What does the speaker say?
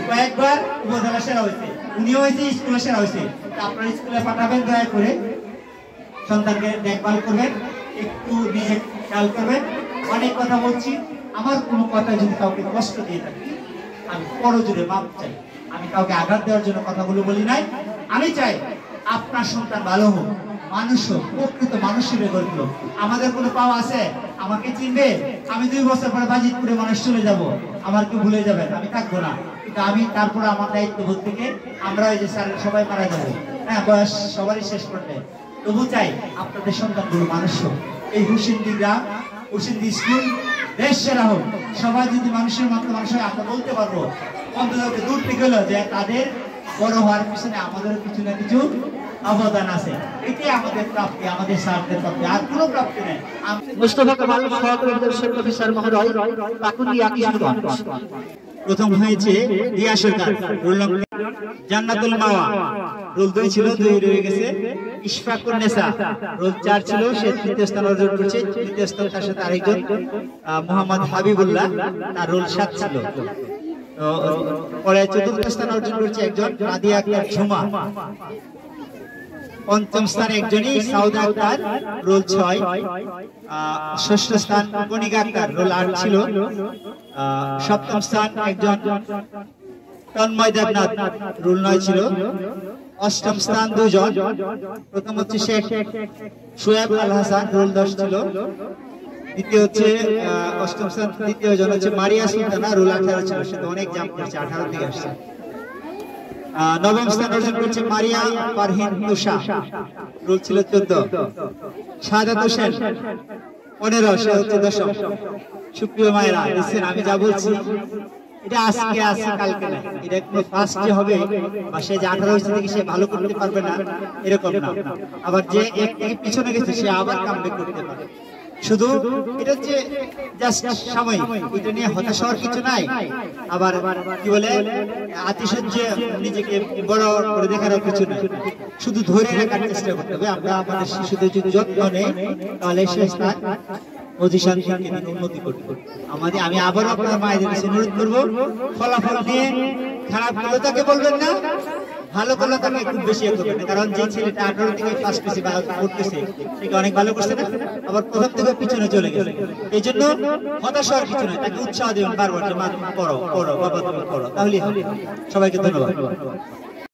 কয়েকবার উপজেলা সেরা হয়েছে, উনিও হয়েছে স্কুলে সেরা হয়েছে। আপনার স্কুলে পাঠাবেন, দয়া করে সন্তানকে দেখভাল করবেন, একটু নিজে খেয়াল করবেন। অনেক কথা বলছি, আমার কোনো কথা যদি কাউকে কষ্ট দিয়ে থাকি আমি করজোরে মাপ চাই। আমি কাউকে আঘাত দেওয়ার জন্য কথাগুলো বলি নাই। আমি চাই আপনার সন্তান ভালো হোক, মানুষ হোক, প্রকৃত মানুষ হিসেবে গড়ে তুলুক। আমাদের কোনো পাওয়া আছে? আমাকে চিনবে? আমি 2 বছর পরে বাজিতপুরে মানুষ চলে যাব, আমার কি ভুলে যাবেন? আমি থাকবো না, কিন্তু আমি তারপরে আমার দায়িত্ববোধ থেকে আমরা ওই যে স্যার সবাই মারা যাবো, হ্যাঁ বয়স সবারই শেষ করতে। তবু চাই আপনাদের সন্তানগুলো মানুষ হোক। এই হুসেন্দি গ্রাম, হুসেন্দি স্কুল দেশ সেরা হোক। সবাই যদি মানুষের মতো মানুষ হয়, আমরা বলতে পারবো অন্তত দূর থেকে হলো যে তাদের বড় হওয়ার পিছনে আমাদের কিছু না কিছু অবদান আছে। এটাই আমাদের প্রাপ্তি, আমাদের স্বার্থের প্রাপ্তি, আর কোনো প্রাপ্তি নেই। মুস্তাফা কামাল সহকারী প্রদর্শক অফিসার মহোদয়, কাকুলিয়া কিশোরগঞ্জ। প্রথম হয়েছে রিয়া সরকার, রোল নম্বর জান্নাতুল মাওয়া, রোল 2 ছিল, 2 রয়ে গেছে। ইশফাকুন নেসা, রোল 4 ছিল, সে 3য় স্থান অর্জন করেছে। 3য় স্থান তার সাথে আরেকজন মোহাম্মদ হাবিবুল্লাহ, তার রোল 7 ছিল। পরে 4র্থ স্থান অর্জন করেছে একজন রাদিয়া আক্তার ঝুমা। 5ম স্থানে একজনই সাউদা আক্তার, রোল 6। 6ষ্ঠ স্থান কণিকা আক্তার, রোল 8 ছিল। 7ম স্থান একজন তন্ময় দেবনাথ, রোল 9 ছিল। 8ম স্থান 2 জন, প্রথম হচ্ছে শেখ শোয়েব আল হাসান, রোল 10 ছিল। দ্বিতীয় হচ্ছে 8ম স্থান, দ্বিতীয় জন হচ্ছে মারিয়া সুলতানা, রোল 18 ছিল। সে তো অনেক জাম্প করছে, 18 থেকে আসছে। 9ম স্থান অর্জন করছে মারিয়া পারহিন তুষা, রোল ছিল 14। শাহাদাত হোসেন 15, সে হচ্ছে 10ম। সুপ্রিয় মায়েরা, দেখছেন আমি যা বলছি এটা আজকে আছে কালকে না, এটা কোনো ফার্স্টে হবে বা সে যে 18 হয়েছে থেকে সে ভালো করতে পারবে না এরকম না। আবার যে এক পিছনে গেছে সে আবার কামব্যাক করতে পারে। শুধু এটা হচ্ছে জাস্ট সাময়িক, এটা নিয়ে হতাশ হওয়ার কিছু নাই। আবার কি বলে আতিশয্যে নিজেকে বড় করে দেখারও কিছু নাই, শুধু ধরে রাখার চেষ্টা করতে হবে। আমরা আমাদের শিশুদের যদি যত্ন নেই তাহলে সে স্থান অধিশান উন্নতি করতে পারবে। আমি আবারও আপনার মায়েদের কাছে অনুরোধ করবো, ফলাফল নিয়ে খারাপ হলো তাকে বলবেন না, ভালো করলে তাকে খুব বেশি করবেন না। কারণ যে ছেলেটা 18 থেকে ফার্স্ট পেয়েছে ভালো করতেছে, সে অনেক ভালো করছে না, আবার প্রথম থেকে পিছনে চলে গেছে। এই জন্য হতাশ হওয়ার কিছু নয়, তাকে উৎসাহ দেবেন বারবার যে মা তুমি করো, করো বাবা তুমি করো, তাহলেই হবে। সবাইকে ধন্যবাদ।